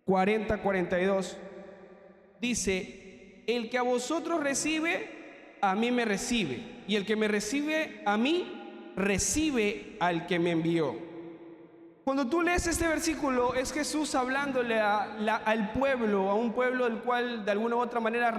40:42, dice: el que a vosotros recibe, a mí me recibe, y el que me recibe a mí, recibe al que me envió. Cuando tú lees este versículo, es Jesús hablándole al pueblo, a un pueblo del cual de alguna u otra manera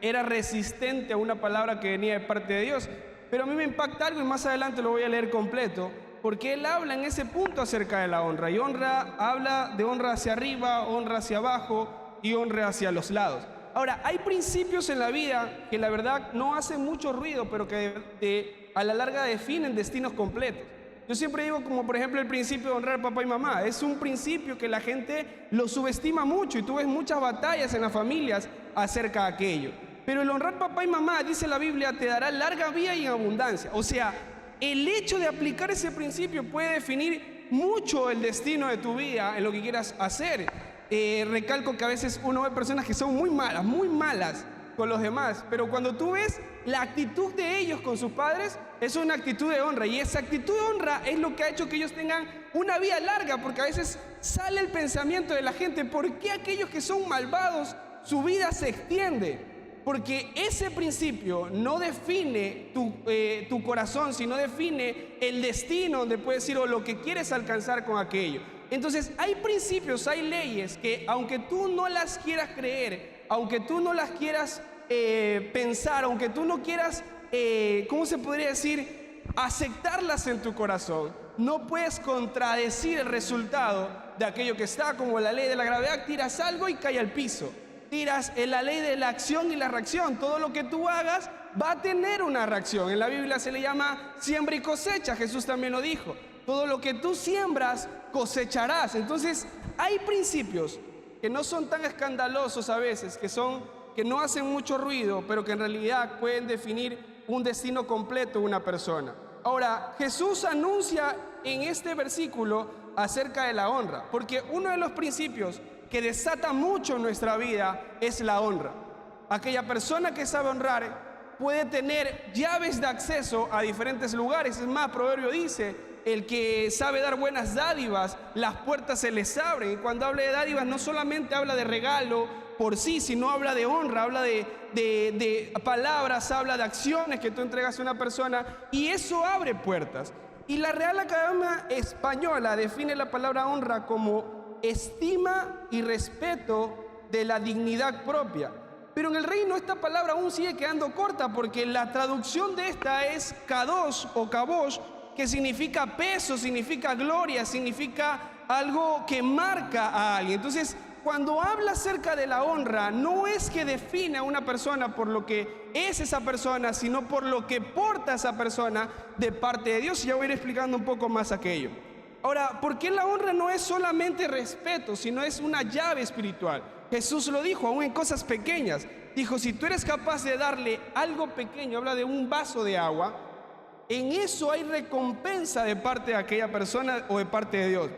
era resistente a una palabra que venía de parte de Dios. Pero a mí me impacta algo y más adelante lo voy a leer completo, porque él habla en ese punto acerca de la honra. Y honra, habla de honra hacia arriba, honra hacia abajo y honra hacia los lados. Ahora, hay principios en la vida que la verdad no hacen mucho ruido, pero que a la larga definen destinos completos. Yo siempre digo, como por ejemplo el principio de honrar a papá y mamá. Es un principio que la gente lo subestima mucho y tú ves muchas batallas en las familias acerca de aquello. Pero el honrar papá y mamá, dice la Biblia, te dará larga vida y en abundancia. O sea, el hecho de aplicar ese principio puede definir mucho el destino de tu vida en lo que quieras hacer. Recalco que a veces uno ve personas que son muy malas con los demás, pero cuando tú ves la actitud de ellos con sus padres, es una actitud de honra, y esa actitud de honra es lo que ha hecho que ellos tengan una vida larga, porque a veces sale el pensamiento de la gente: ¿por qué aquellos que son malvados su vida se extiende? Porque ese principio no define tu corazón, sino define el destino donde puedes ir o lo que quieres alcanzar con aquello. Entonces hay principios, hay leyes que aunque tú no las quieras creer, aunque tú no las quieras pensar, aunque tú no quieras, ¿cómo se podría decir?, aceptarlas en tu corazón, no puedes contradecir el resultado de aquello que está. Como la ley de la gravedad: tiras algo y cae al piso. Tiras en la ley de la acción y la reacción. Todo lo que tú hagas va a tener una reacción. En la Biblia se le llama siembra y cosecha. Jesús también lo dijo: todo lo que tú siembras, cosecharás. Entonces hay principios que no son tan escandalosos a veces, que no hacen mucho ruido, pero que en realidad pueden definir un destino completo de una persona. Ahora, Jesús anuncia en este versículo acerca de la honra, porque uno de los principios que desata mucho en nuestra vida es la honra. Aquella persona que sabe honrar puede tener llaves de acceso a diferentes lugares. Es más, Proverbio dice: el que sabe dar buenas dádivas, las puertas se les abren. Y cuando habla de dádivas, no solamente habla de regalo por sí, sino habla de honra, habla de palabras, habla de acciones que tú entregas a una persona, y eso abre puertas. Y la Real Academia Española define la palabra honra como estima y respeto de la dignidad propia. Pero en el reino esta palabra aún sigue quedando corta, porque la traducción de esta es kadosh o kabosh, que significa peso, significa gloria, significa algo que marca a alguien. Entonces, cuando habla acerca de la honra, no es que define a una persona por lo que es esa persona, sino por lo que porta esa persona de parte de Dios. Y ya voy a ir explicando un poco más aquello. Ahora, ¿por qué la honra no es solamente respeto, sino es una llave espiritual? Jesús lo dijo, aún en cosas pequeñas. Dijo: si tú eres capaz de darle algo pequeño, habla de un vaso de agua, en eso hay recompensa de parte de aquella persona o de parte de Dios.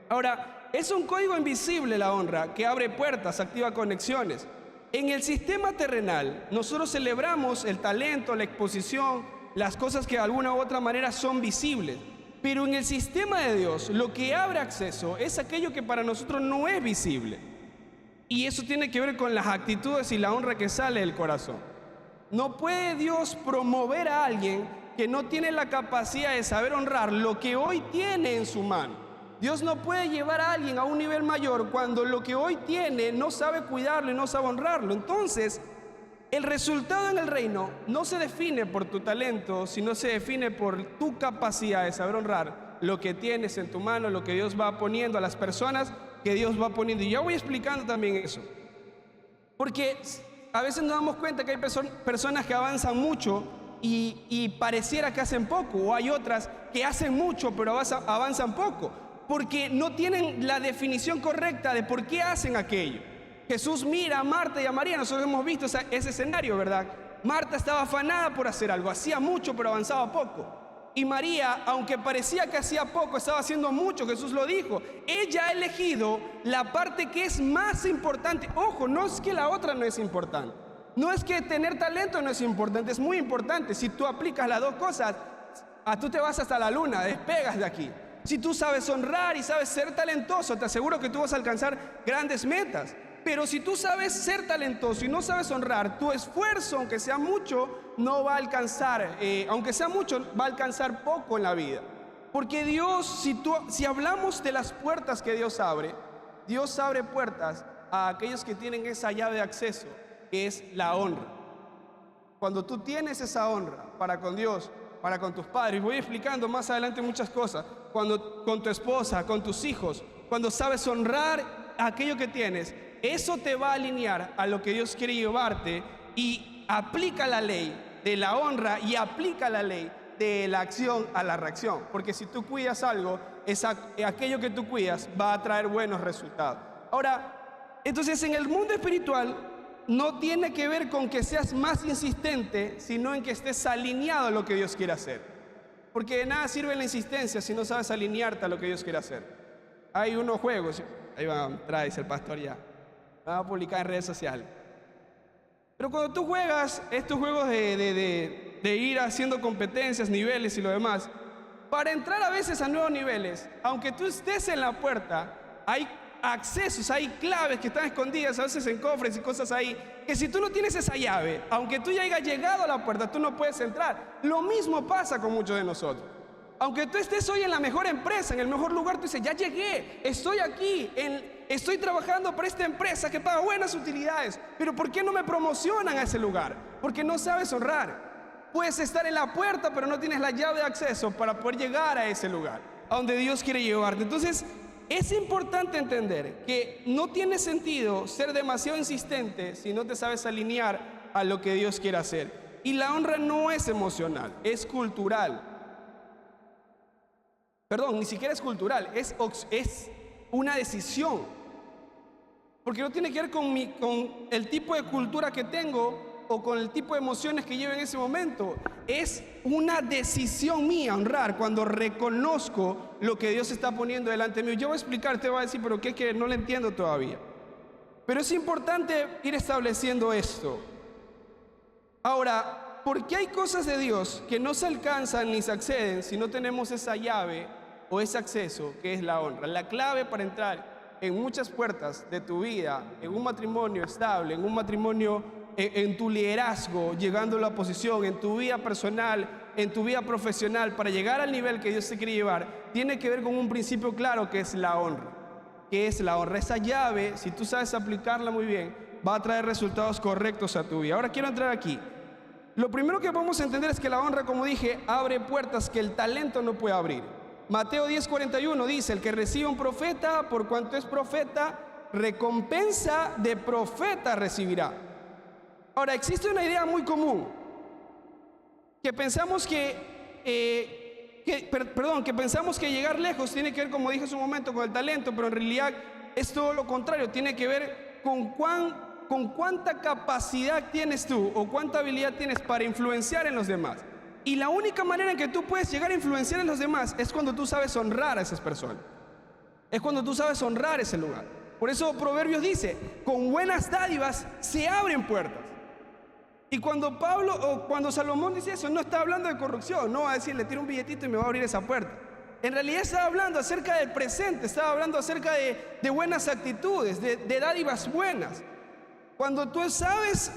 Ahora, es un código invisible la honra, que abre puertas, activa conexiones. En el sistema terrenal, nosotros celebramos el talento, la exposición, las cosas que de alguna u otra manera son visibles. Pero en el sistema de Dios, lo que abre acceso es aquello que para nosotros no es visible. Y eso tiene que ver con las actitudes y la honra que sale del corazón. No puede Dios promover a alguien que no tiene la capacidad de saber honrar lo que hoy tiene en su mano. Dios no puede llevar a alguien a un nivel mayor cuando lo que hoy tiene no sabe cuidarlo y no sabe honrarlo. Entonces, el resultado en el reino no se define por tu talento, sino se define por tu capacidad de saber honrar lo que tienes en tu mano, lo que Dios va poniendo, a las personas que Dios va poniendo. Y ya voy explicando también eso. Porque a veces nos damos cuenta que hay personas que avanzan mucho y pareciera que hacen poco, o hay otras que hacen mucho pero avanzan poco, porque no tienen la definición correcta de por qué hacen aquello. Jesús mira a Marta y a María. Nosotros hemos visto ese escenario, ¿verdad? Marta estaba afanada por hacer algo, hacía mucho pero avanzaba poco. Y María, aunque parecía que hacía poco, estaba haciendo mucho. Jesús lo dijo: ella ha elegido la parte que es más importante. Ojo, no es que la otra no es importante, no es que tener talento no es importante, es muy importante. Si tú aplicas las dos cosas, tú te vas hasta la luna, despegas de aquí. Si tú sabes honrar y sabes ser talentoso, te aseguro que tú vas a alcanzar grandes metas. Pero si tú sabes ser talentoso y no sabes honrar, tu esfuerzo, aunque sea mucho, no va a alcanzar, aunque sea mucho, va a alcanzar poco en la vida. Porque Dios, si hablamos de las puertas que Dios abre puertas a aquellos que tienen esa llave de acceso, que es la honra. Cuando tú tienes esa honra para con Dios, para con tus padres, voy explicando más adelante muchas cosas, cuando con tu esposa, con tus hijos, cuando sabes honrar aquello que tienes, eso te va a alinear a lo que Dios quiere llevarte, y aplica la ley de la honra y aplica la ley de la acción a la reacción. Porque si tú cuidas algo, aquello que tú cuidas va a traer buenos resultados. Ahora, entonces en el mundo espiritual no tiene que ver con que seas más insistente, sino en que estés alineado a lo que Dios quiere hacer. Porque de nada sirve la insistencia si no sabes alinearte a lo que Dios quiere hacer. Hay unos juegos, ahí va a entrar, dice el pastor ya, van a publicar en redes sociales. Pero cuando tú juegas estos juegos de ir haciendo competencias, niveles y lo demás, para entrar a veces a nuevos niveles, aunque tú estés en la puerta, hay accesos, hay claves que están escondidas a veces en cofres y cosas ahí, que si tú no tienes esa llave, aunque tú ya hayas llegado a la puerta, tú no puedes entrar. Lo mismo pasa con muchos de nosotros. Aunque tú estés hoy en la mejor empresa, en el mejor lugar, tú dices, ya llegué, estoy aquí, estoy trabajando para esta empresa que paga buenas utilidades, pero ¿por qué no me promocionan a ese lugar? Porque no sabes honrar. Puedes estar en la puerta, pero no tienes la llave de acceso para poder llegar a ese lugar, a donde Dios quiere llevarte. Entonces, es importante entender que no tiene sentido ser demasiado insistente si no te sabes alinear a lo que Dios quiere hacer. Y la honra no es emocional, es cultural. Perdón, ni siquiera es cultural, es una decisión. Porque no tiene que ver con el tipo de cultura que tengo o con el tipo de emociones que llevo en ese momento. Es una decisión mía honrar cuando reconozco lo que Dios está poniendo delante mío. Yo voy a explicar, te voy a decir, pero ¿qué? Que no lo entiendo todavía. Pero es importante ir estableciendo esto. Ahora, ¿por qué hay cosas de Dios que no se alcanzan ni se acceden si no tenemos esa llave o ese acceso que es la honra? La clave para entrar en muchas puertas de tu vida, en un matrimonio estable, en un matrimonio, en tu liderazgo, llegando a la posición, en tu vida personal, en tu vida profesional, para llegar al nivel que Dios te quiere llevar, tiene que ver con un principio claro que es la honra. ¿Qué es la honra? Esa llave, si tú sabes aplicarla muy bien, va a traer resultados correctos a tu vida. Ahora quiero entrar aquí. Lo primero que vamos a entender es que la honra, como dije, abre puertas que el talento no puede abrir. Mateo 10:41 dice, el que recibe un profeta, por cuanto es profeta, recompensa de profeta recibirá. Ahora, existe una idea muy común, que pensamos que llegar lejos tiene que ver, como dije hace un momento, con el talento, pero en realidad es todo lo contrario, tiene que ver con cuánta capacidad tienes tú o cuánta habilidad tienes para influenciar en los demás. Y la única manera en que tú puedes llegar a influenciar en los demás es cuando tú sabes honrar a esas personas. Es cuando tú sabes honrar ese lugar. Por eso Proverbios dice, con buenas dádivas se abren puertas. Y cuando Salomón dice eso, no está hablando de corrupción, no va a decir, le tiro un billetito y me va a abrir esa puerta. En realidad estaba hablando acerca del presente, estaba hablando acerca de buenas actitudes, de dádivas buenas. Cuando tú sabes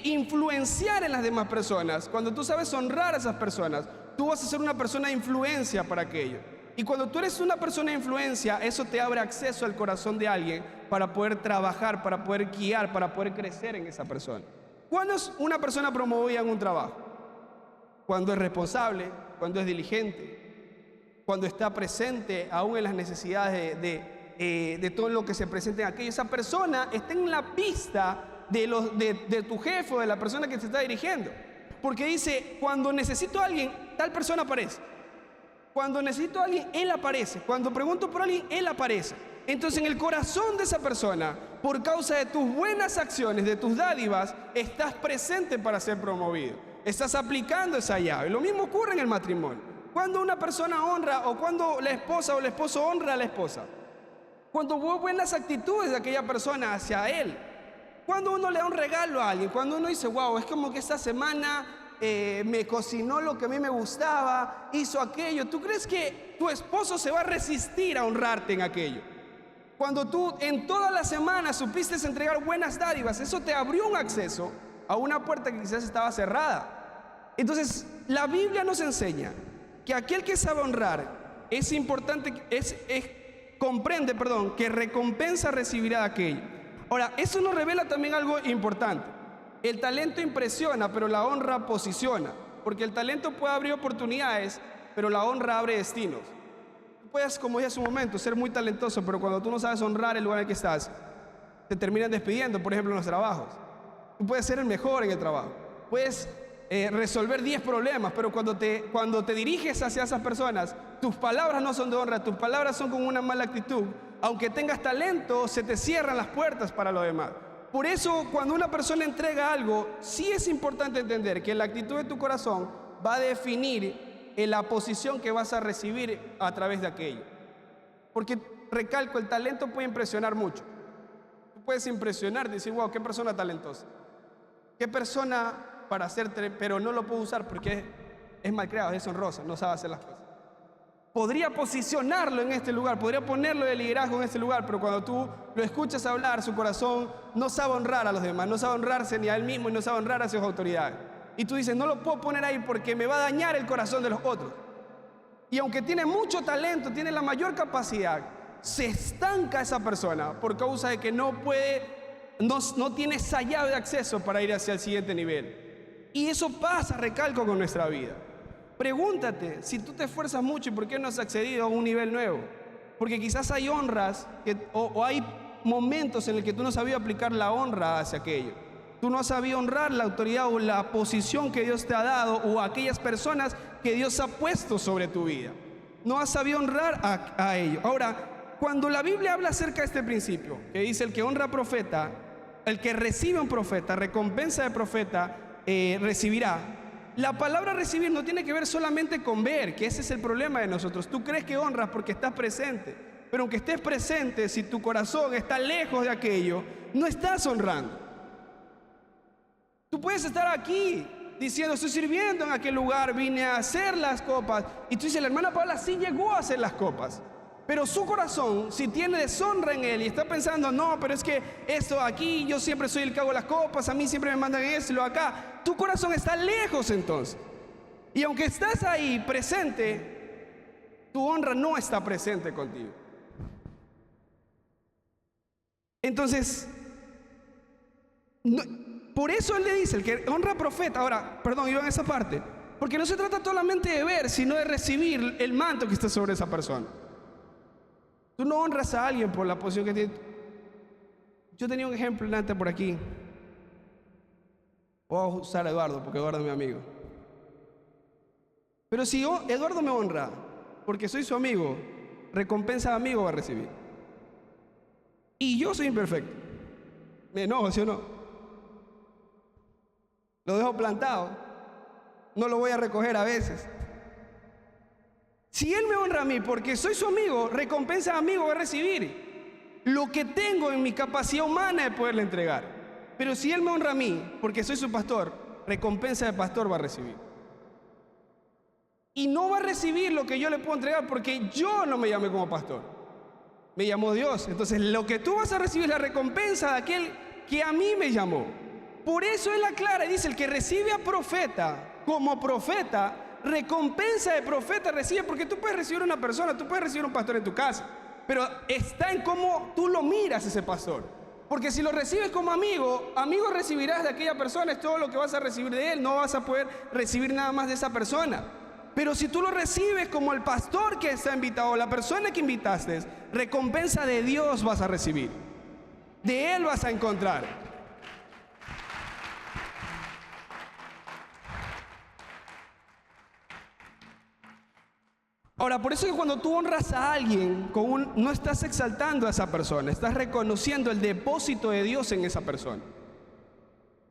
influenciar en las demás personas, cuando tú sabes honrar a esas personas, tú vas a ser una persona de influencia para aquello. Y cuando tú eres una persona de influencia, eso te abre acceso al corazón de alguien para poder trabajar, para poder guiar, para poder crecer en esa persona. ¿Cuándo es una persona promovida en un trabajo? Cuando es responsable, cuando es diligente, cuando está presente aún en las necesidades de todo lo que se presenta en aquello. Esa persona está en la pista de tu jefe o de la persona que se está dirigiendo, porque dice, cuando necesito a alguien, tal persona aparece. Cuando necesito a alguien, él aparece. Cuando pregunto por alguien, él aparece. Entonces en el corazón de esa persona, por causa de tus buenas acciones, de tus dádivas, estás presente para ser promovido. Estás aplicando esa llave. Lo mismo ocurre en el matrimonio. Cuando una persona honra, o cuando la esposa o el esposo honra a la esposa, cuando hubo buenas actitudes de aquella persona hacia él, cuando uno le da un regalo a alguien, cuando uno dice, wow, es como que esta semana me cocinó lo que a mí me gustaba, hizo aquello. ¿Tú crees que tu esposo se va a resistir a honrarte en aquello? Cuando tú en toda la semana supiste entregar buenas dádivas, eso te abrió un acceso a una puerta que quizás estaba cerrada. Entonces, la Biblia nos enseña que aquel que sabe honrar es importante, comprende, que recompensa recibirá de aquello. Ahora, eso nos revela también algo importante. El talento impresiona, pero la honra posiciona. Porque el talento puede abrir oportunidades, pero la honra abre destinos. Tú puedes, como dije hace un momento, ser muy talentoso, pero cuando tú no sabes honrar el lugar en el que estás, te terminan despidiendo, por ejemplo, en los trabajos. Tú puedes ser el mejor en el trabajo. Puedes resolver 10 problemas, pero cuando te diriges hacia esas personas, tus palabras no son de honra, tus palabras son con una mala actitud. Aunque tengas talento, se te cierran las puertas para lo demás. Por eso, cuando una persona entrega algo, sí es importante entender que la actitud de tu corazón va a definir la posición que vas a recibir a través de aquello. Porque, recalco, el talento puede impresionar mucho. Tú puedes impresionar, decir, wow, qué persona talentosa. Qué persona para hacer, pero no lo puedo usar porque es mal creado, es deshonroso, no sabe hacer las cosas. Podría posicionarlo en este lugar, podría ponerlo de liderazgo en este lugar, pero cuando tú lo escuchas hablar, su corazón no sabe honrar a los demás, no sabe honrarse ni a él mismo y no sabe honrar a sus autoridades. Y tú dices, no lo puedo poner ahí porque me va a dañar el corazón de los otros. Y aunque tiene mucho talento, tiene la mayor capacidad, se estanca esa persona por causa de que no tiene esa llave de acceso para ir hacia el siguiente nivel. Y eso pasa, recalco, con nuestra vida. Pregúntate si tú te esfuerzas mucho y por qué no has accedido a un nivel nuevo. Porque quizás hay honras o hay momentos en los que tú no has sabido aplicar la honra hacia aquello. Tú no has sabido honrar la autoridad o la posición que Dios te ha dado o a aquellas personas que Dios ha puesto sobre tu vida. No has sabido honrar a ello. Ahora, cuando la Biblia habla acerca de este principio, que dice el que honra a profeta, el que recibe a un profeta, recompensa de profeta, recibirá. La palabra recibir no tiene que ver solamente con ver, que ese es el problema de nosotros. Tú crees que honras porque estás presente, pero aunque estés presente, si tu corazón está lejos de aquello, no estás honrando. Tú puedes estar aquí diciendo, estoy sirviendo en aquel lugar, vine a hacer las copas, y tú dices, la hermana Paula sí llegó a hacer las copas, pero su corazón, si tiene deshonra en él y está pensando, no, pero es que esto aquí, yo siempre soy el que hago las copas, a mí siempre me mandan esto y lo acá, tu corazón está lejos entonces. Y aunque estás ahí presente, tu honra no está presente contigo. Entonces, por eso él le dice, el que honra a profeta, ahora, perdón, iba en esa parte, porque no se trata solamente de ver, sino de recibir el manto que está sobre esa persona. Tú no honras a alguien por la posición que tiene. Yo tenía un ejemplo antes por aquí. Voy a usar a Eduardo, porque Eduardo es mi amigo. Pero si Eduardo me honra, porque soy su amigo, recompensa de amigo va a recibir. Y yo soy imperfecto. Me enojo, ¿sí o no? Lo dejo plantado. No lo voy a recoger a veces. Si él me honra a mí porque soy su amigo, recompensa de amigo va a recibir lo que tengo en mi capacidad humana de poderle entregar. Pero si él me honra a mí porque soy su pastor, recompensa de pastor va a recibir. Y no va a recibir lo que yo le puedo entregar porque yo no me llamé como pastor, me llamó Dios. Entonces lo que tú vas a recibir es la recompensa de aquel que a mí me llamó. Por eso él aclara y dice, el que recibe a profeta como profeta, recompensa de profeta recibe. Porque tú puedes recibir una persona, tú puedes recibir un pastor en tu casa, pero está en cómo tú lo miras ese pastor. Porque si lo recibes como amigo, amigo recibirás de aquella persona, es todo lo que vas a recibir de él, no vas a poder recibir nada más de esa persona. Pero si tú lo recibes como el pastor que está invitado, la persona que invitaste, recompensa de Dios vas a recibir, de él vas a encontrar. Ahora, por eso es que cuando tú honras a alguien, no estás exaltando a esa persona, estás reconociendo el depósito de Dios en esa persona.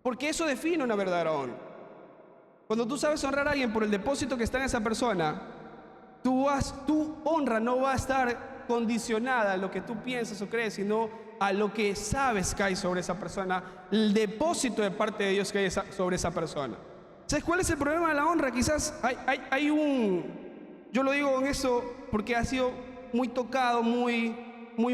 Porque eso define una verdadera honra. Cuando tú sabes honrar a alguien por el depósito que está en esa persona, tu honra no va a estar condicionada a lo que tú piensas o crees, sino a lo que sabes que hay sobre esa persona, el depósito de parte de Dios que hay sobre esa persona. ¿Sabes cuál es el problema de la honra? Quizás hay yo lo digo en eso porque ha sido muy tocado, muy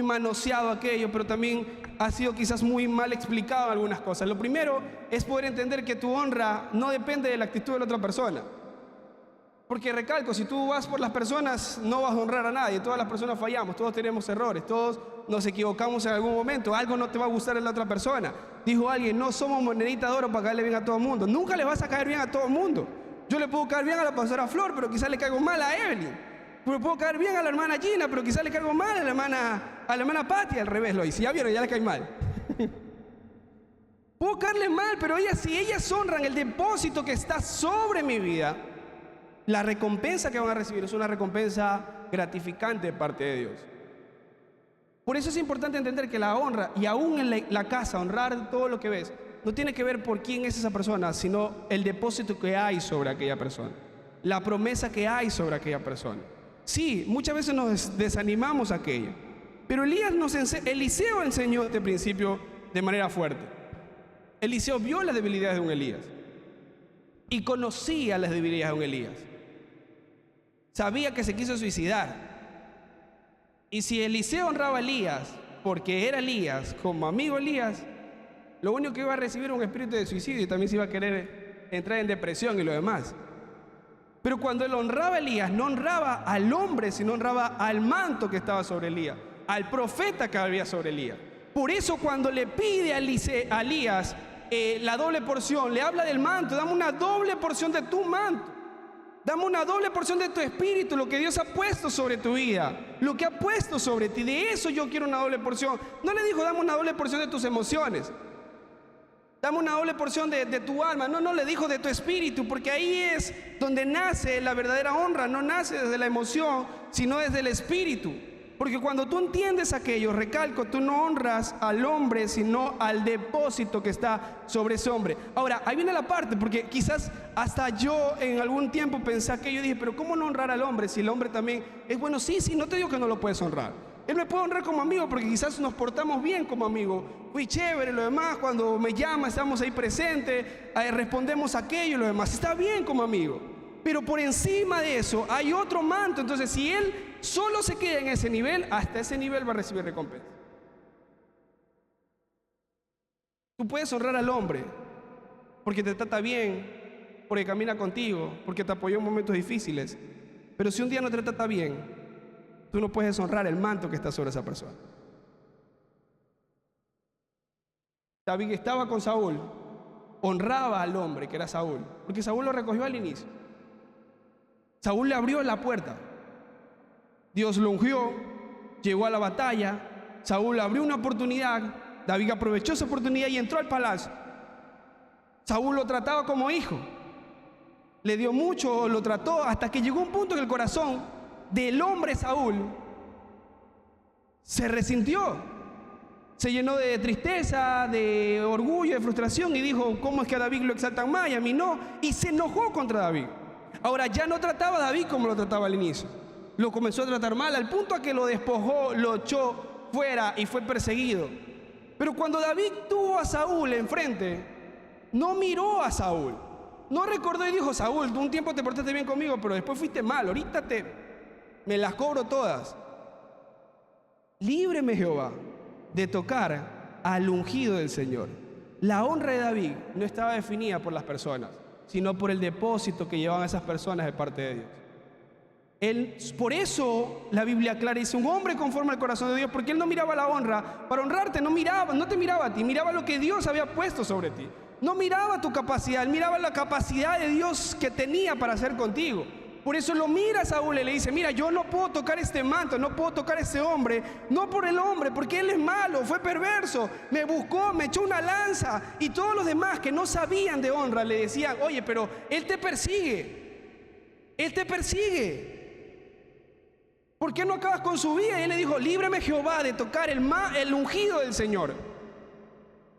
manoseado aquello, pero también ha sido quizás muy mal explicado algunas cosas. Lo primero es poder entender que tu honra no depende de la actitud de la otra persona. Porque recalco, si tú vas por las personas, no vas a honrar a nadie. Todas las personas fallamos, todos tenemos errores, todos nos equivocamos en algún momento. Algo no te va a gustar en la otra persona. Dijo alguien, no somos monedita de oro para caerle bien a todo el mundo. Nunca le vas a caer bien a todo el mundo. Yo le puedo caer bien a la pastora Flor, pero quizás le caigo mal a Evelyn. Pero puedo caer bien a la hermana Gina, pero quizás le caigo mal a la hermana Patti. Al revés lo hice. Ya vieron, ya le cae mal. Puedo caerle mal, pero si ellas honran el depósito que está sobre mi vida, la recompensa que van a recibir es una recompensa gratificante de parte de Dios. Por eso es importante entender que la honra, y aún en la casa, honrar todo lo que ves, no tiene que ver por quién es esa persona, sino el depósito que hay sobre aquella persona, la promesa que hay sobre aquella persona. Sí, muchas veces nos desanimamos a aquello, pero Eliseo enseñó este principio de manera fuerte. Eliseo vio las debilidades de un Elías y conocía las debilidades de un Elías. Sabía que se quiso suicidar. Y si Eliseo honraba a Elías porque era Elías, como amigo Elías, lo único que iba a recibir era un espíritu de suicidio y también se iba a querer entrar en depresión y lo demás. Pero cuando él honraba a Elías, no honraba al hombre, sino honraba al manto que estaba sobre Elías, al profeta que había sobre Elías. Por eso cuando le pide a Elías la doble porción, le habla del manto, dame una doble porción de tu manto. Dame una doble porción de tu espíritu, lo que Dios ha puesto sobre tu vida, lo que ha puesto sobre ti. De eso yo quiero una doble porción. No le dijo, dame una doble porción de tus emociones. Dame una doble porción de tu alma. No, le dijo de tu espíritu, porque ahí es donde nace la verdadera honra. No nace desde la emoción, sino desde el espíritu. Porque cuando tú entiendes aquello, recalco, tú no honras al hombre, sino al depósito que está sobre ese hombre. Ahora, ahí viene la parte, porque quizás hasta yo en algún tiempo pensé aquello y dije, pero ¿cómo no honrar al hombre si el hombre también es bueno? Sí, no te digo que no lo puedes honrar. Él me puede honrar como amigo porque quizás nos portamos bien como amigo. Muy chévere, lo demás, cuando me llama, estamos ahí presentes, respondemos aquello y lo demás. Está bien como amigo. Pero por encima de eso hay otro manto. Entonces, si él solo se queda en ese nivel, hasta ese nivel va a recibir recompensa. Tú puedes honrar al hombre porque te trata bien, porque camina contigo, porque te apoyó en momentos difíciles. Pero si un día no te trata bien, tú no puedes honrar el manto que está sobre esa persona. David estaba con Saúl, honraba al hombre que era Saúl, porque Saúl lo recogió al inicio. Saúl le abrió la puerta. Dios lo ungió, llegó a la batalla. Saúl abrió una oportunidad. David aprovechó esa oportunidad y entró al palacio. Saúl lo trataba como hijo. Le dio mucho, lo trató, hasta que llegó un punto en el corazón del hombre Saúl se resintió. Se llenó de tristeza, de orgullo, de frustración y dijo, ¿cómo es que a David lo exaltan más y a mí no? Y se enojó contra David. Ahora ya no trataba a David como lo trataba al inicio. Lo comenzó a tratar mal, al punto a que lo despojó, lo echó fuera y fue perseguido. Pero cuando David tuvo a Saúl enfrente, no miró a Saúl. No recordó y dijo, Saúl, tú un tiempo te portaste bien conmigo, pero después fuiste mal. Ahorita me las cobro todas. Líbreme, Jehová, de tocar al ungido del Señor. La honra de David no estaba definida por las personas, sino por el depósito que llevaban esas personas de parte de Dios. Por eso la Biblia clara dice, un hombre conforme al corazón de Dios, porque él no miraba la honra para honrarte, no te miraba a ti, miraba lo que Dios había puesto sobre ti. No miraba tu capacidad, él miraba la capacidad de Dios que tenía para hacer contigo. Por eso lo mira a Saúl y le dice, mira, yo no puedo tocar este manto, no puedo tocar ese hombre, no por el hombre, porque él es malo, fue perverso, me buscó, me echó una lanza. Y todos los demás que no sabían de honra le decían, oye, pero él te persigue, él te persigue. ¿Por qué no acabas con su vida? Y él le dijo, líbreme Jehová de tocar el ungido del Señor.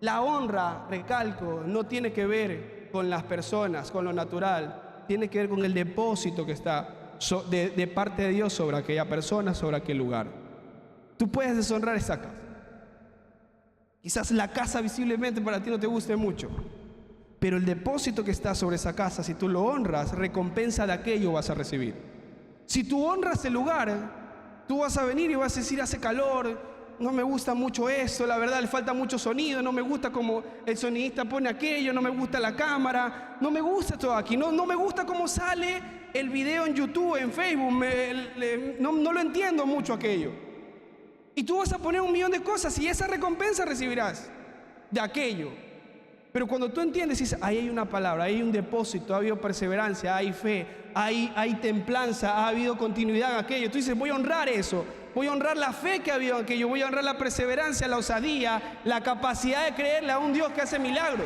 La honra, recalco, no tiene que ver con las personas, con lo natural. Tiene que ver con el depósito que está de parte de Dios sobre aquella persona, sobre aquel lugar. Tú puedes deshonrar esa casa. Quizás la casa visiblemente para ti no te guste mucho, pero el depósito que está sobre esa casa, si tú lo honras, recompensa de aquello vas a recibir. Si tú honras el lugar, tú vas a venir y vas a decir: hace calor, no me gusta mucho esto, la verdad le falta mucho sonido, no me gusta como el sonidista pone aquello, no me gusta la cámara, no me gusta todo aquí, no me gusta cómo sale el video en YouTube, en Facebook, no lo entiendo mucho aquello. Y tú vas a poner 1.000.000 de cosas y esa recompensa recibirás de aquello. Pero cuando tú entiendes, dices: ahí hay una palabra, ahí hay un depósito, ha habido perseverancia, hay fe, hay templanza, ha habido continuidad en aquello. Tú dices: voy a honrar eso, voy a honrar la fe que ha habido en aquello, voy a honrar la perseverancia, la osadía, la capacidad de creerle a un Dios que hace milagros.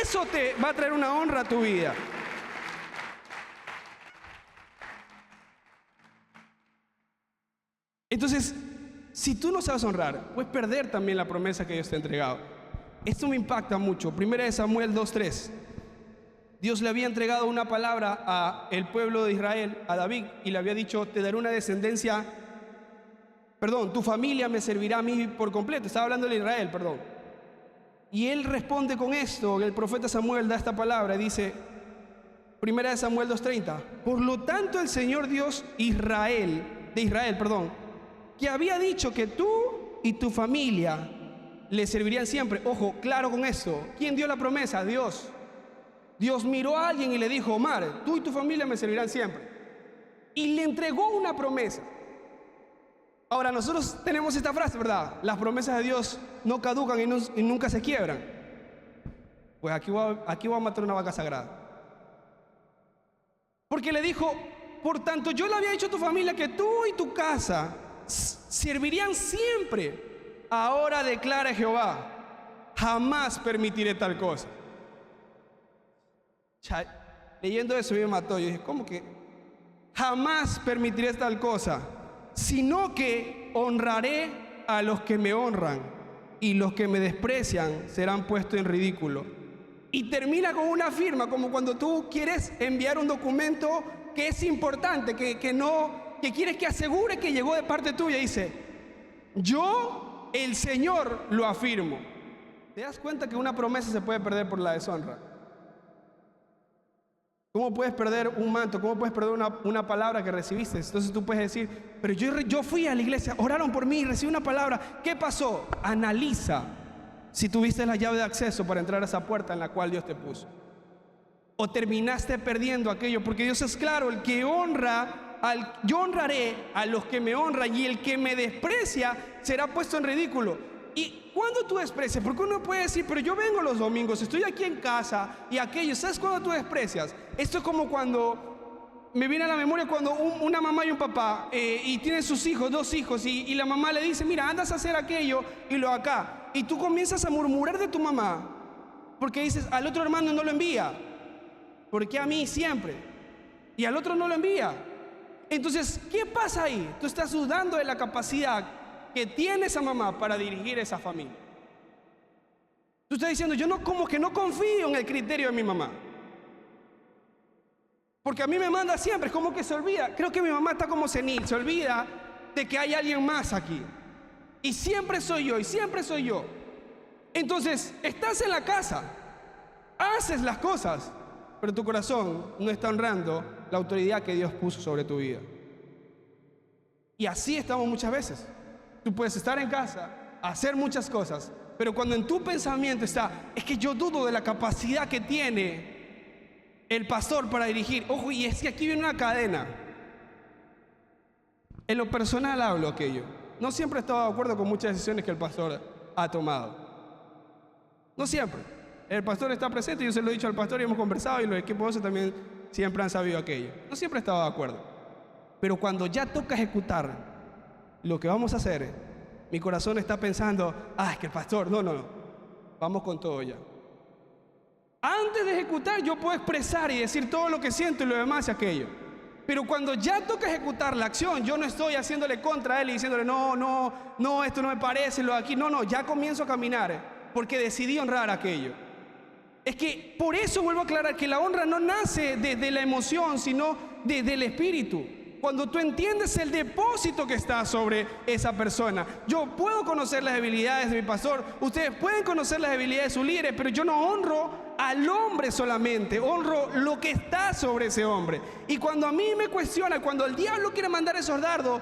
Eso te va a traer una honra a tu vida. Entonces, si tú no sabes honrar, puedes perder también la promesa que Dios te ha entregado. Esto me impacta mucho. 1 Samuel 2:3. Dios le había entregado una palabra al pueblo de Israel, a David, y le había dicho: te daré una descendencia, tu familia me servirá a mí por completo. Estaba hablando de Israel, Y él responde con esto. El profeta Samuel da esta palabra y dice, 1 Samuel 2:30: por lo tanto el Señor Dios de Israel, que había dicho que tú y tu familia le servirían siempre. Ojo, claro con esto. ¿Quién dio la promesa? Dios. Dios miró a alguien y le dijo: Omar, tú y tu familia me servirán siempre. Y le entregó una promesa. Ahora, nosotros tenemos esta frase, ¿verdad? Las promesas de Dios no caducan y nunca se quiebran. Pues aquí voy a matar una vaca sagrada. Porque le dijo: por tanto, yo le había dicho a tu familia que tú y tu casa servirían siempre. Ahora declara Jehová: jamás permitiré tal cosa. Leyendo eso me mató. Yo dije: ¿cómo que jamás permitiré tal cosa? Sino que honraré a los que me honran, y los que me desprecian serán puestos en ridículo. Y termina con una firma, como cuando tú quieres enviar un documento que es importante, que quieres que asegure que llegó de parte tuya. Dice: yo, el Señor, lo afirmo. ¿Te das cuenta que una promesa se puede perder por la deshonra? ¿Cómo puedes perder un manto? ¿Cómo puedes perder una palabra que recibiste? Entonces tú puedes decir: pero yo fui a la iglesia, oraron por mí, recibí una palabra. ¿Qué pasó? Analiza si tuviste la llave de acceso para entrar a esa puerta en la cual Dios te puso. O terminaste perdiendo aquello, porque Dios es claro: el que honra, yo honraré a los que me honran, y el que me desprecia será puesto en ridículo. ¿Y cuándo tú desprecias? Porque uno puede decir: pero yo vengo los domingos, estoy aquí en casa y aquello. ¿Sabes cuándo tú desprecias? Esto es como cuando, me viene a la memoria cuando una mamá y un papá y tienen sus hijos, 2 hijos, y la mamá le dice: mira, andas a hacer aquello y lo acá. Y tú comienzas a murmurar de tu mamá porque dices: al otro hermano no lo envía, porque a mí siempre, y al otro no lo envía. Entonces, ¿qué pasa ahí? Tú estás dudando de la capacidad que tiene esa mamá para dirigir esa familia. Tú estás diciendo: yo como que no confío en el criterio de mi mamá, porque a mí me manda siempre. Es como que se olvida. Creo que mi mamá está como senil, se olvida de que hay alguien más aquí, y siempre soy yo, y siempre soy yo. Entonces estás en la casa, haces las cosas, pero tu corazón no está honrando la autoridad que Dios puso sobre tu vida. Y así estamos muchas veces. Tú puedes estar en casa, hacer muchas cosas, pero cuando en tu pensamiento está: es que yo dudo de la capacidad que tiene el pastor para dirigir. Ojo, y es que aquí viene una cadena. En lo personal hablo aquello. No siempre he estado de acuerdo con muchas decisiones que el pastor ha tomado. No siempre. El pastor está presente, yo se lo he dicho al pastor y hemos conversado, y los equipos también siempre han sabido aquello. No siempre he estado de acuerdo. Pero cuando ya toca ejecutar lo que vamos a hacer, mi corazón está pensando: es que el pastor, no, vamos con todo ya. Antes de ejecutar yo puedo expresar y decir todo lo que siento y lo demás y aquello, pero cuando ya toca ejecutar la acción, yo no estoy haciéndole contra él y diciéndole: no, esto no me parece, lo de aquí, no, ya comienzo a caminar porque decidí honrar aquello. Es que por eso vuelvo a aclarar que la honra no nace de la emoción, sino del espíritu. Cuando tú entiendes el depósito que está sobre esa persona. Yo puedo conocer las debilidades de mi pastor, ustedes pueden conocer las debilidades de sus líderes, pero yo no honro al hombre solamente, honro lo que está sobre ese hombre. Y cuando a mí me cuestiona, cuando el diablo quiere mandar esos dardos,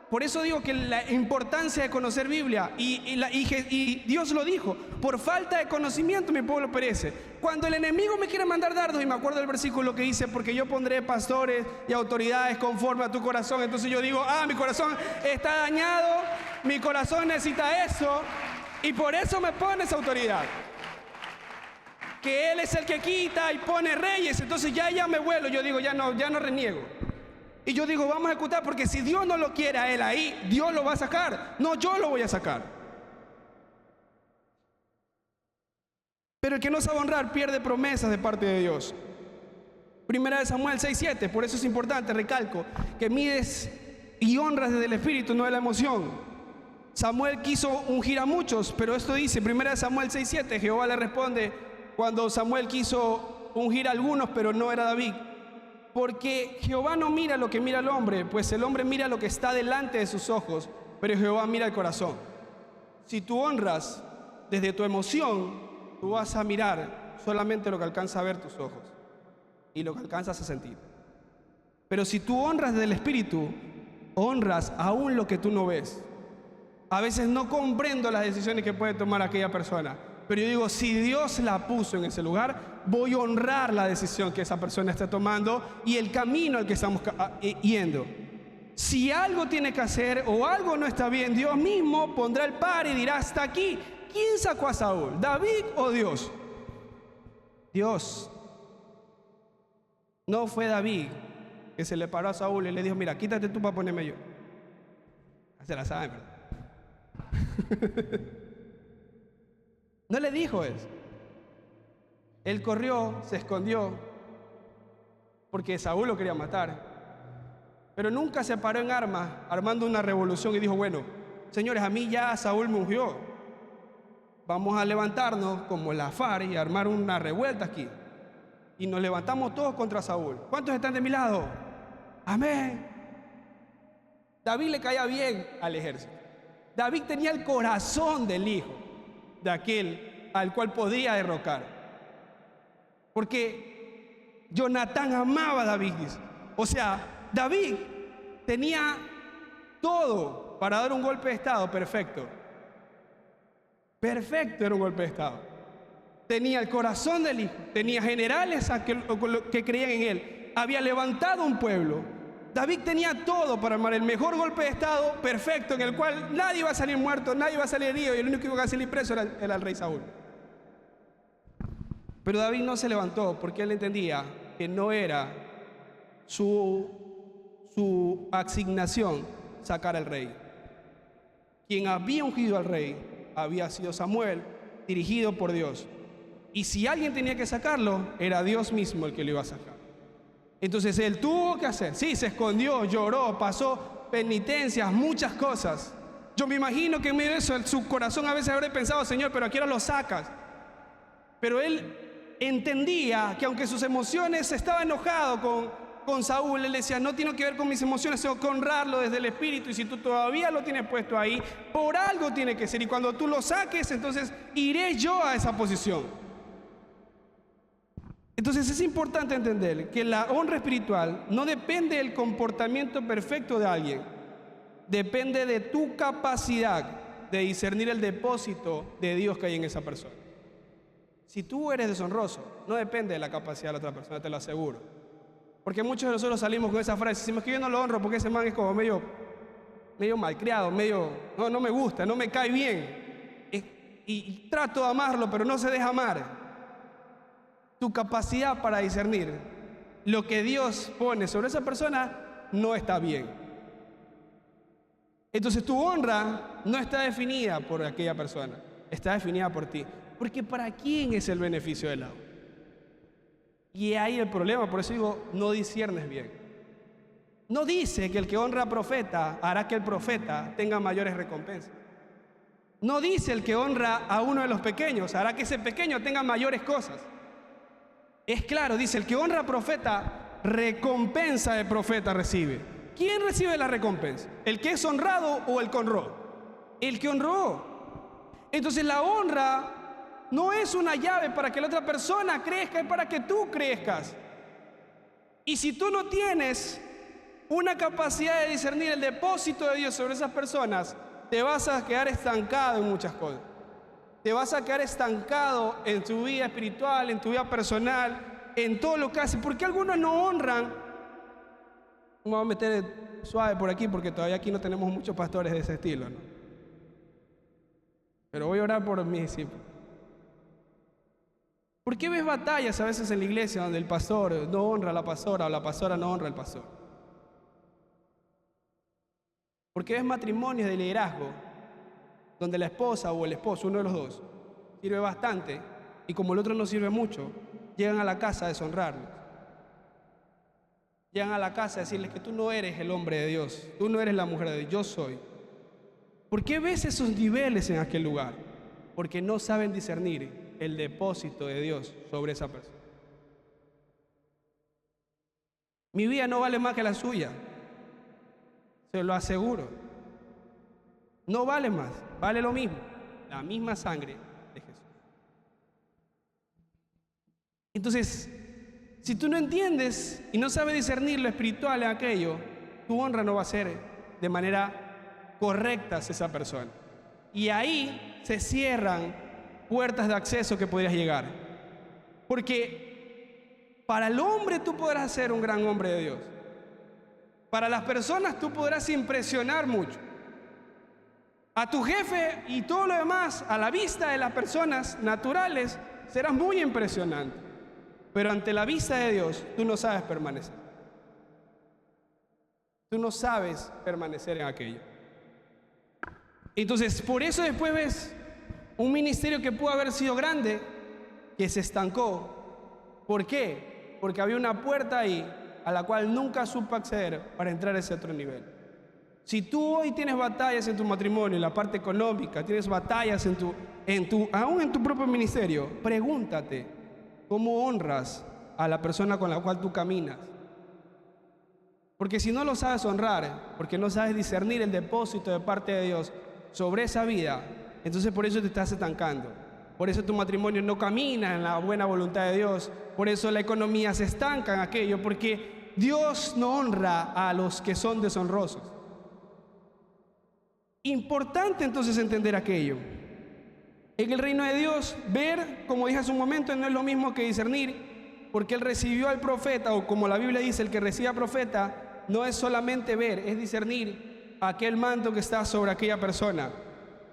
por eso digo que la importancia de conocer Biblia, y Dios lo dijo, por falta de conocimiento mi pueblo perece. Cuando el enemigo me quiere mandar dardos, y me acuerdo del versículo que dice, porque yo pondré pastores y autoridades conforme a tu corazón, entonces yo digo, mi corazón está dañado, mi corazón necesita eso, y por eso me pone esa autoridad. Que Él es el que quita y pone reyes, entonces ya me vuelo, yo digo, ya no reniego. Y yo digo, vamos a ejecutar, porque si Dios no lo quiere a él ahí, Dios lo va a sacar. No, yo lo voy a sacar. Pero el que no sabe honrar pierde promesas de parte de Dios. Primera de Samuel 6:7, por eso es importante, recalco, que mides y honras desde el espíritu, no de la emoción. Samuel quiso ungir a muchos, pero esto dice, primera de Samuel 6:7, Jehová le responde cuando Samuel quiso ungir a algunos, pero no era David. Porque Jehová no mira lo que mira el hombre, pues el hombre mira lo que está delante de sus ojos, pero Jehová mira el corazón. Si tú honras desde tu emoción, tú vas a mirar solamente lo que alcanza a ver tus ojos y lo que alcanzas a sentir. Pero si tú honras desde el espíritu, honras aún lo que tú no ves. A veces no comprendo las decisiones que puede tomar aquella persona, pero yo digo, si Dios la puso en ese lugar, voy a honrar la decisión que esa persona está tomando y el camino al que estamos yendo. Si algo tiene que hacer o algo no está bien, Dios mismo pondrá el par y dirá, hasta aquí. ¿Quién sacó a Saúl? ¿David o Dios? Dios. No fue David que se le paró a Saúl y le dijo, mira, quítate tú para ponerme yo. Se la saben, ¿verdad? No le dijo eso. Él corrió, se escondió, porque Saúl lo quería matar. Pero nunca se paró en armas, armando una revolución y dijo, bueno, señores, a mí ya Saúl me ungió. Vamos a levantarnos como la FARC y armar una revuelta aquí. Y nos levantamos todos contra Saúl. ¿Cuántos están de mi lado? Amén. David le caía bien al ejército. David tenía el corazón del hijo de aquel al cual podía derrocar. Porque Jonatán amaba a David, dice. O sea, David tenía todo para dar un golpe de estado perfecto. Perfecto era un golpe de estado. Tenía el corazón del hijo, tenía generales que creían en él, había levantado un pueblo. David tenía todo para armar el mejor golpe de estado perfecto, en el cual nadie iba a salir muerto, nadie iba a salir herido, y el único que iba a salir preso era el rey Saúl. Pero David no se levantó porque él entendía que no era su asignación sacar al rey. Quien había ungido al rey había sido Samuel, dirigido por Dios. Y si alguien tenía que sacarlo, era Dios mismo el que lo iba a sacar. Entonces él tuvo que hacer, sí, se escondió, lloró, pasó penitencias, muchas cosas. Yo me imagino que en medio de eso, su corazón a veces habría pensado, Señor, pero ¿a qué hora lo sacas? Pero él entendía que aunque sus emociones, estaba enojado con Saúl, él decía, no tiene que ver con mis emociones, tengo que honrarlo desde el espíritu, y si tú todavía lo tienes puesto ahí, por algo tiene que ser, y cuando tú lo saques, entonces iré yo a esa posición. Entonces es importante entender que la honra espiritual no depende del comportamiento perfecto de alguien, depende de tu capacidad de discernir el depósito de Dios que hay en esa persona. Si tú eres deshonroso, no depende de la capacidad de la otra persona, te lo aseguro. Porque muchos de nosotros salimos con esa frase, decimos que yo no lo honro porque ese man es como medio malcriado, no me gusta, no me cae bien. Y trato de amarlo, pero no se deja amar. Tu capacidad para discernir lo que Dios pone sobre esa persona no está bien. Entonces tu honra no está definida por aquella persona, está definida por ti. Porque ¿para quién es el beneficio del agua? Y ahí el problema, por eso digo, no disciernes bien. No dice que el que honra a profeta hará que el profeta tenga mayores recompensas. No dice el que honra a uno de los pequeños hará que ese pequeño tenga mayores cosas. Es claro, dice, el que honra a profeta, recompensa de profeta recibe. ¿Quién recibe la recompensa? ¿El que es honrado o el que honró? El que honró. Entonces la honra no es una llave para que la otra persona crezca, es para que tú crezcas. Y si tú no tienes una capacidad de discernir el depósito de Dios sobre esas personas, te vas a quedar estancado en muchas cosas. Te vas a quedar estancado en tu vida espiritual, en tu vida personal, en todo lo que haces. ¿Por qué algunos no honran? Me voy a meter suave por aquí porque todavía aquí no tenemos muchos pastores de ese estilo, ¿no? Pero voy a orar por mis discípulos. ¿Por qué ves batallas a veces en la iglesia donde el pastor no honra a la pastora o la pastora no honra al pastor? ¿Por qué ves matrimonios de liderazgo donde la esposa o el esposo, uno de los dos, sirve bastante y como el otro no sirve mucho, llegan a la casa a deshonrarlos? Llegan a la casa a decirles que tú no eres el hombre de Dios, tú no eres la mujer de Dios, yo soy. ¿Por qué ves esos niveles en aquel lugar? Porque no saben discernir el depósito de Dios sobre esa persona. Mi vida no vale más que la suya, se lo aseguro. No vale más, vale lo mismo, la misma sangre de Jesús. Entonces, si tú no entiendes y no sabes discernir lo espiritual en aquello, tu honra no va a ser de manera correcta hacia esa persona. Y ahí se cierran puertas de acceso que podrías llegar. Porque para el hombre tú podrás ser un gran hombre de Dios. Para las personas tú podrás impresionar mucho. A tu jefe y todo lo demás, a la vista de las personas naturales, serás muy impresionante. Pero ante la vista de Dios, tú no sabes permanecer. Tú no sabes permanecer en aquello. Entonces, por eso después ves un ministerio que pudo haber sido grande, que se estancó. ¿Por qué? Porque había una puerta ahí a la cual nunca supo acceder para entrar a ese otro nivel. Si tú hoy tienes batallas en tu matrimonio, en la parte económica, tienes batallas aún en tu propio ministerio, pregúntate, ¿cómo honras a la persona con la cual tú caminas? Porque si no lo sabes honrar, porque no sabes discernir el depósito de parte de Dios sobre esa vida, entonces por eso te estás estancando. Por eso tu matrimonio no camina en la buena voluntad de Dios. Por eso la economía se estanca en aquello, porque Dios no honra a los que son deshonrosos. Importante entonces entender aquello. En el reino de Dios, ver, como dije hace un momento, no es lo mismo que discernir, porque Él recibió al profeta, o como la Biblia dice, el que recibe al profeta, no es solamente ver, es discernir aquel manto que está sobre aquella persona.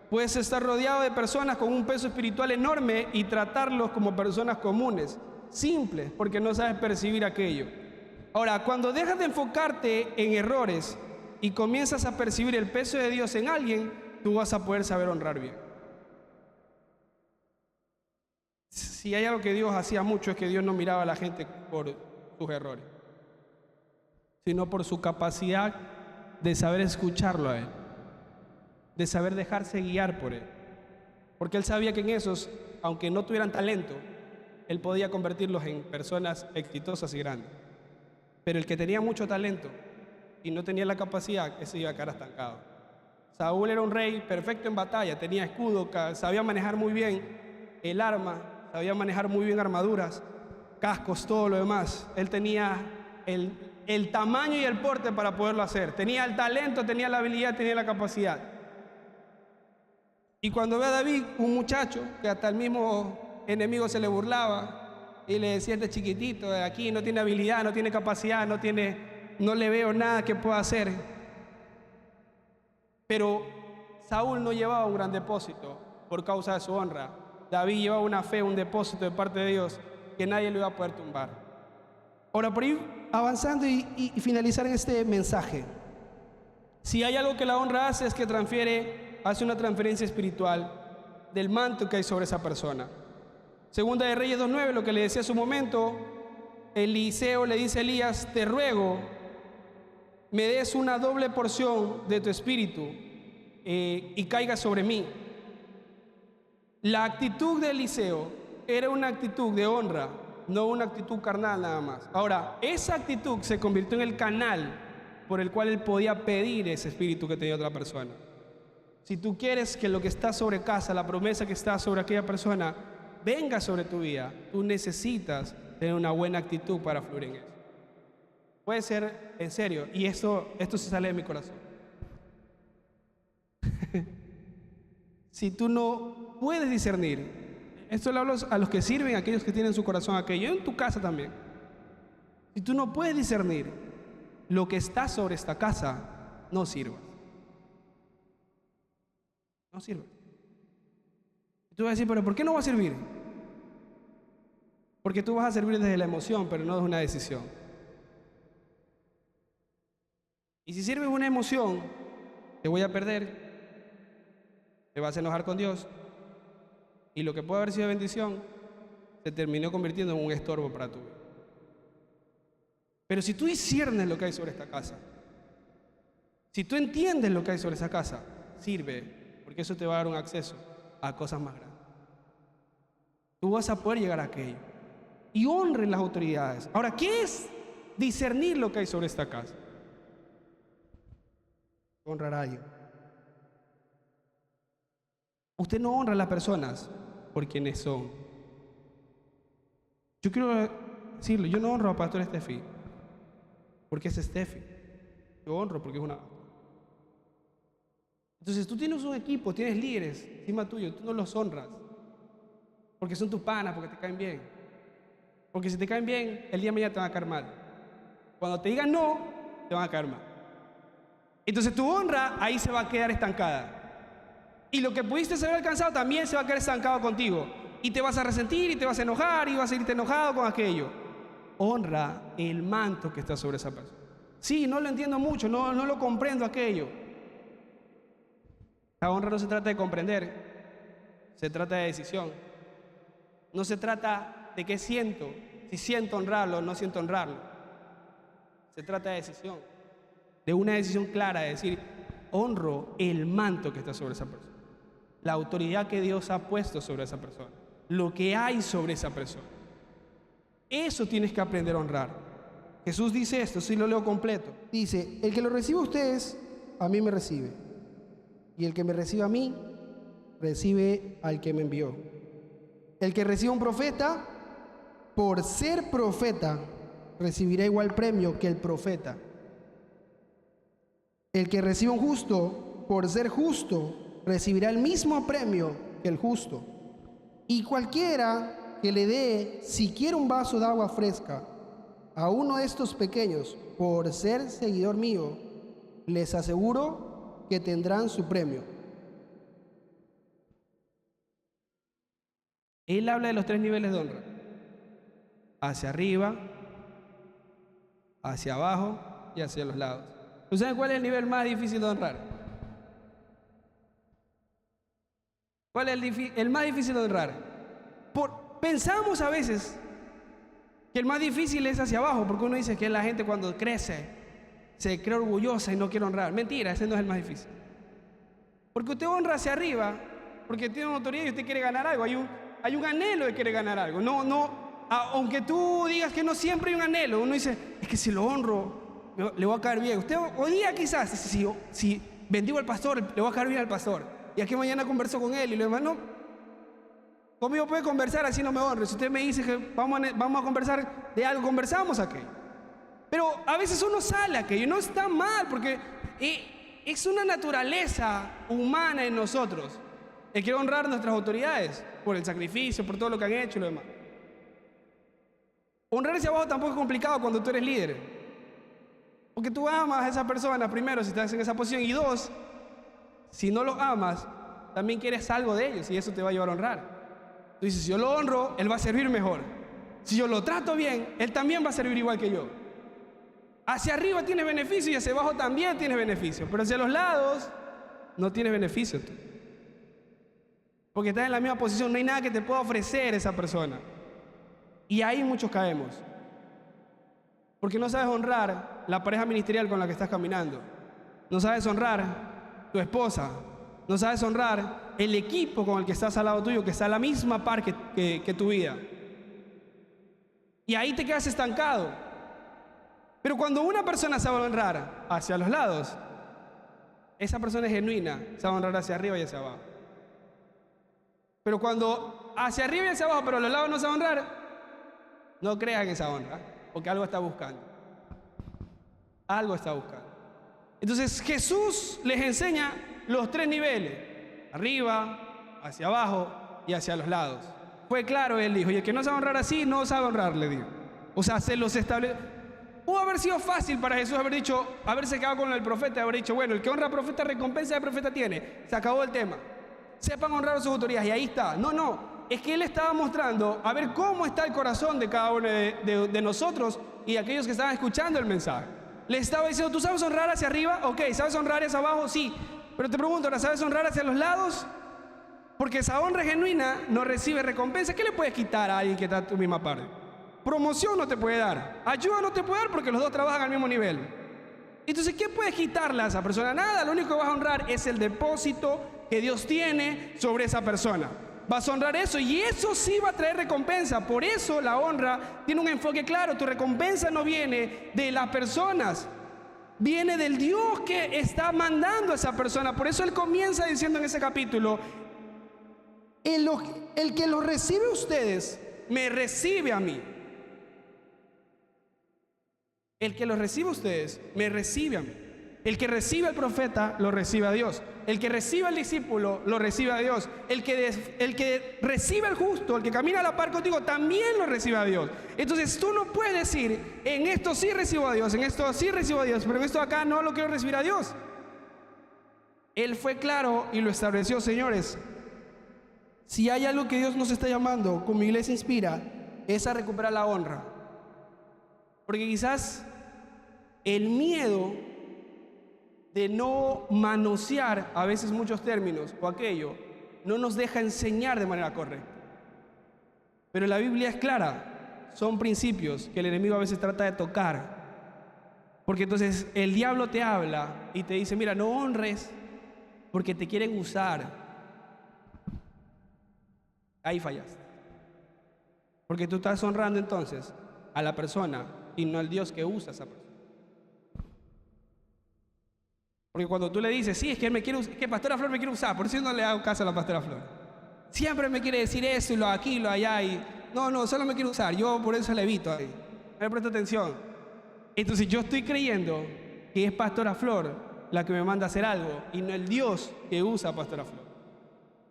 Puedes estar rodeado de personas con un peso espiritual enorme y tratarlos como personas comunes, simples, porque no sabes percibir aquello. Ahora, cuando dejas de enfocarte en errores y comienzas a percibir el peso de Dios en alguien, tú vas a poder saber honrar bien. Si hay algo que Dios hacía mucho, es que Dios no miraba a la gente por sus errores, sino por su capacidad de saber escucharlo a Él, de saber dejarse guiar por Él. Porque Él sabía que en esos, aunque no tuvieran talento, Él podía convertirlos en personas exitosas y grandes. Pero el que tenía mucho talento y no tenía la capacidad, ese iba a quedar estancado. Saúl era un rey perfecto en batalla, tenía escudo, sabía manejar muy bien el arma, sabía manejar muy bien armaduras, cascos, todo lo demás. Él tenía el tamaño y el porte para poderlo hacer. Tenía el talento, tenía la habilidad, tenía la capacidad. Y cuando ve a David, un muchacho que hasta el mismo enemigo se le burlaba y le decía: este chiquitito de aquí no tiene habilidad, no tiene capacidad, no le veo nada que pueda hacer. Pero Saúl no llevaba un gran depósito por causa de su honra. David llevaba una fe, un depósito de parte de Dios que nadie lo iba a poder tumbar. Ahora, por ir avanzando y finalizar en este mensaje, si hay algo que la honra hace, es que hace una transferencia espiritual del manto que hay sobre esa persona. Segunda de Reyes 2:9, lo que le decía hace un momento, Eliseo le dice a Elías: te ruego me des una doble porción de tu espíritu y caiga sobre mí. La actitud de Eliseo era una actitud de honra, no una actitud carnal nada más. Ahora, esa actitud se convirtió en el canal por el cual él podía pedir ese espíritu que tenía otra persona. Si tú quieres que lo que está sobre casa, la promesa que está sobre aquella persona, venga sobre tu vida, tú necesitas tener una buena actitud para fluir en eso. Puede ser en serio, y esto sí sale de mi corazón. Si tú no puedes discernir, esto le hablo a los que sirven, a aquellos que tienen su corazón aquello, en tu casa también. Si tú no puedes discernir lo que está sobre esta casa, no sirvas. No sirvas. Tú vas a decir, pero ¿por qué no va a servir? Porque tú vas a servir desde la emoción, pero no desde una decisión. Y si sirves una emoción, te voy a perder, te vas a enojar con Dios, y lo que puede haber sido bendición se terminó convirtiendo en un estorbo para tu vida. Pero si tú disciernes lo que hay sobre esta casa, si tú entiendes lo que hay sobre esa casa, sirve, porque eso te va a dar un acceso a cosas más grandes. Tú vas a poder llegar a aquello. Y honren las autoridades. Ahora, ¿qué es discernir lo que hay sobre esta casa? Honrar a alguien. Usted no honra a las personas por quienes son. Yo quiero decirlo, yo no honro a Pastor Estefi porque es Estefi. Yo honro porque es una... Entonces tú tienes un equipo, tienes líderes encima tuyo, tú no los honras porque son tus panas, porque te caen bien. Porque si te caen bien, el día de mañana te van a caer mal. Cuando te digan no, te van a caer mal. Entonces tu honra ahí se va a quedar estancada. Y lo que pudiste haber alcanzado también se va a quedar estancado contigo. Y te vas a resentir y te vas a enojar y vas a irte enojado con aquello. Honra el manto que está sobre esa persona. Sí, no lo entiendo mucho, no lo comprendo aquello. La honra no se trata de comprender, se trata de decisión. No se trata de qué siento, si siento honrarlo o no siento honrarlo. Se trata de decisión, de una decisión clara, de decir, honro el manto que está sobre esa persona, la autoridad que Dios ha puesto sobre esa persona, lo que hay sobre esa persona. Eso tienes que aprender a honrar. Jesús dice esto, si lo leo completo. Dice, el que lo recibe a ustedes, a mí me recibe. Y el que me recibe a mí, recibe al que me envió. El que recibe a un profeta, por ser profeta, recibirá igual premio que el profeta. El que recibe a un justo, por ser justo, recibirá el mismo premio que el justo. Y cualquiera que le dé siquiera un vaso de agua fresca a uno de estos pequeños, por ser seguidor mío, les aseguro que tendrán su premio. Él habla de los 3 niveles de honra: hacia arriba, hacia abajo y hacia los lados. ¿Ustedes saben cuál es el nivel más difícil de honrar? ¿Cuál es el más difícil de honrar? Pensamos a veces que el más difícil es hacia abajo, porque uno dice que la gente cuando crece se cree orgullosa y no quiere honrar. Mentira, ese no es el más difícil. Porque usted honra hacia arriba, porque tiene una autoridad y usted quiere ganar algo. Hay un anhelo de querer ganar algo. Aunque tú digas que no siempre hay un anhelo, uno dice, es que si lo honro, le va a caer bien. Usted hoy día quizás, si bendigo al pastor, le va a caer bien al pastor. Y aquí mañana converso con él y lo demás, no. Conmigo puede conversar, así no me honre. Si usted me dice que vamos a conversar de algo, conversamos aquello. Pero a veces uno sale aquello, no está mal, porque es una naturaleza humana en nosotros. El quiero honrar nuestras autoridades por el sacrificio, por todo lo que han hecho y lo demás. Honrar hacia abajo tampoco es complicado cuando tú eres líder. Porque tú amas a esa persona, primero, si estás en esa posición. Y 2, si no los amas, también quieres algo de ellos y eso te va a llevar a honrar. Tú dices, si yo lo honro, él va a servir mejor. Si yo lo trato bien, él también va a servir igual que yo. Hacia arriba tienes beneficio y hacia abajo también tienes beneficio. Pero hacia los lados no tienes beneficio tú. Porque estás en la misma posición, no hay nada que te pueda ofrecer esa persona. Y ahí muchos caemos. Porque no sabes honrar la pareja ministerial con la que estás caminando. No sabes honrar tu esposa. No sabes honrar el equipo con el que estás al lado tuyo, que está a la misma par que tu vida. Y ahí te quedas estancado. Pero cuando una persona sabe honrar hacia los lados, esa persona es genuina, sabe honrar hacia arriba y hacia abajo. Pero cuando hacia arriba y hacia abajo, pero a los lados no sabe honrar, no crean esa honra, porque algo está buscando. Algo está buscando. Entonces Jesús les enseña los tres niveles: arriba, hacia abajo y hacia los lados. Fue claro, él dijo, y el que no sabe honrar así, no sabe honrar, le dijo. O sea, se los establece. Pudo haber sido fácil para Jesús haber dicho, haberse quedado con el profeta y haber dicho, bueno, el que honra al profeta, recompensa del profeta tiene. Se acabó el tema. Sepan honrar a sus autoridades y ahí está. No, es que él estaba mostrando a ver cómo está el corazón de cada uno de nosotros y aquellos que estaban escuchando el mensaje. Le estaba diciendo, ¿tú sabes honrar hacia arriba? Ok, ¿sabes honrar hacia abajo? Sí. Pero te pregunto, ¿ahora sabes honrar hacia los lados? Porque esa honra genuina no recibe recompensa. ¿Qué le puedes quitar a alguien que está a tu misma parte? Promoción no te puede dar. Ayuda no te puede dar porque los dos trabajan al mismo nivel. Entonces, ¿qué puedes quitarle a esa persona? Nada, lo único que vas a honrar es el depósito que Dios tiene sobre esa persona. Vas a honrar eso y eso sí va a traer recompensa. Por eso la honra tiene un enfoque claro. Tu recompensa no viene de las personas, viene del Dios que está mandando a esa persona. Por eso él comienza diciendo en ese capítulo, el que lo recibe a ustedes, me recibe a mí. El que lo recibe a ustedes, me recibe a mí. El que recibe al profeta, lo recibe a Dios. El que recibe al discípulo, lo recibe a Dios. El que recibe al justo, el que camina a la par contigo, también lo recibe a Dios. Entonces tú no puedes decir, en esto sí recibo a Dios, en esto sí recibo a Dios, pero en esto acá no lo quiero recibir a Dios. Él fue claro y lo estableció, señores. Si hay algo que Dios nos está llamando, como Iglesia Inspira, es a recuperar la honra. Porque quizás el miedo de no manosear a veces muchos términos o aquello no nos deja enseñar de manera correcta. Pero la Biblia es clara, son principios que el enemigo a veces trata de tocar. Porque entonces el diablo te habla y te dice, mira, no honres porque te quieren usar. Ahí fallaste. Porque tú estás honrando entonces a la persona y no al Dios que usa a esa persona. Porque cuando tú le dices, sí, es que él me quiere usar, que Pastora Flor me quiere usar, por eso yo no le hago caso a la Pastora Flor. Siempre me quiere decir eso y lo aquí, lo allá y no, solo me quiere usar, yo por eso le evito ahí. No le presto atención. Entonces yo estoy creyendo que es Pastora Flor la que me manda a hacer algo y no el Dios que usa a Pastora Flor.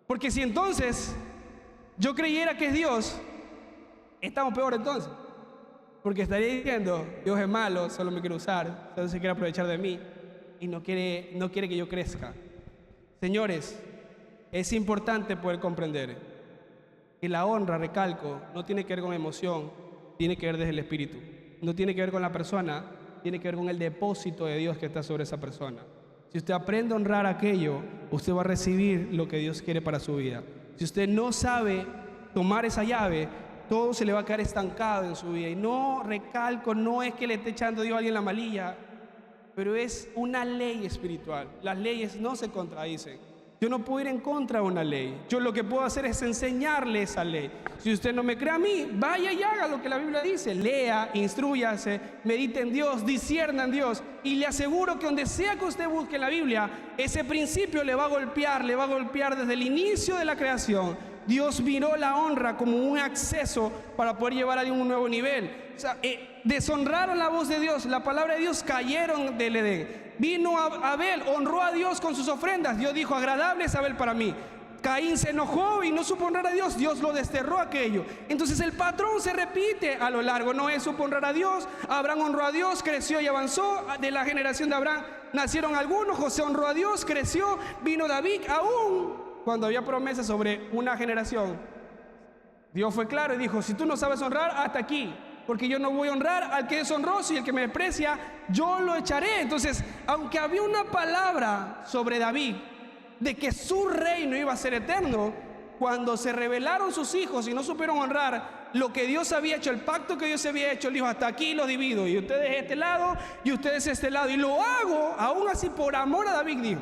Porque si entonces yo creyera que es Dios, estamos peor entonces. Porque estaría diciendo, Dios es malo, solo me quiere usar, solo se quiere aprovechar de mí y no quiere que yo crezca. Señores, es importante poder comprender que la honra, recalco, no tiene que ver con emoción, tiene que ver desde el espíritu. No tiene que ver con la persona, tiene que ver con el depósito de Dios que está sobre esa persona. Si usted aprende a honrar aquello, usted va a recibir lo que Dios quiere para su vida. Si usted no sabe tomar esa llave, todo se le va a quedar estancado en su vida. Y no, recalco, no es que le esté echando Dios a alguien la malilla, pero es una ley espiritual. Las leyes no se contradicen. Yo no puedo ir en contra de una ley. Yo lo que puedo hacer es enseñarle esa ley. Si usted no me cree a mí, vaya y haga lo que la Biblia dice. Lea, instrúyase, medite en Dios, discierna en Dios. Y le aseguro que donde sea que usted busque en la Biblia, ese principio le va a golpear desde el inicio de la creación. Dios miró la honra como un acceso para poder llevar a alguien a un nuevo nivel. O sea, deshonraron la voz de Dios, la palabra de Dios, cayeron del Edén. Vino Abel, honró a Dios con sus ofrendas. Dios dijo, agradable es Abel para mí. Caín se enojó y no supo honrar a Dios. Dios lo desterró aquello. Entonces el patrón se repite a lo largo. Noé supo honrar a Dios, Abraham honró a Dios, creció y avanzó. De la generación de Abraham nacieron algunos. José honró a Dios, creció, vino David. Aún cuando había promesas sobre una generación, Dios fue claro y dijo, si tú no sabes honrar, hasta aquí. Porque yo no voy a honrar al que es honroso y el que me desprecia, yo lo echaré. Entonces, aunque había una palabra sobre David de que su reino iba a ser eterno, cuando se rebelaron sus hijos y no supieron honrar lo que Dios había hecho, el pacto que Dios había hecho, él dijo, hasta aquí lo divido, y ustedes este lado y ustedes este lado, y lo hago aún así por amor a David, dijo.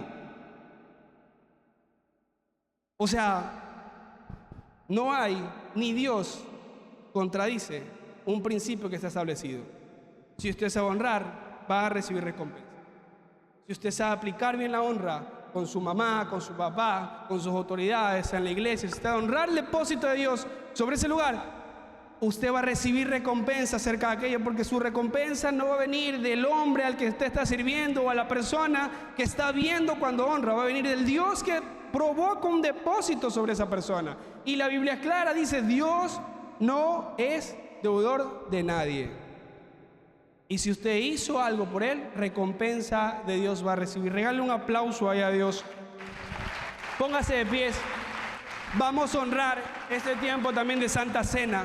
O sea, no hay, ni Dios contradice un principio que está establecido. Si usted sabe honrar, va a recibir recompensa. Si usted sabe aplicar bien la honra con su mamá, con su papá, con sus autoridades en la iglesia, si usted va a honrar el depósito de Dios sobre ese lugar, usted va a recibir recompensa acerca de aquello, porque su recompensa no va a venir del hombre al que usted está sirviendo o a la persona que está viendo cuando honra, va a venir del Dios que provoca un depósito sobre esa persona. Y la Biblia es clara, dice: Dios no es deudor de nadie. Y si usted hizo algo por él, recompensa de Dios va a recibir. Regale un aplauso ahí a Dios. Póngase de pies. Vamos a honrar este tiempo también de Santa Cena.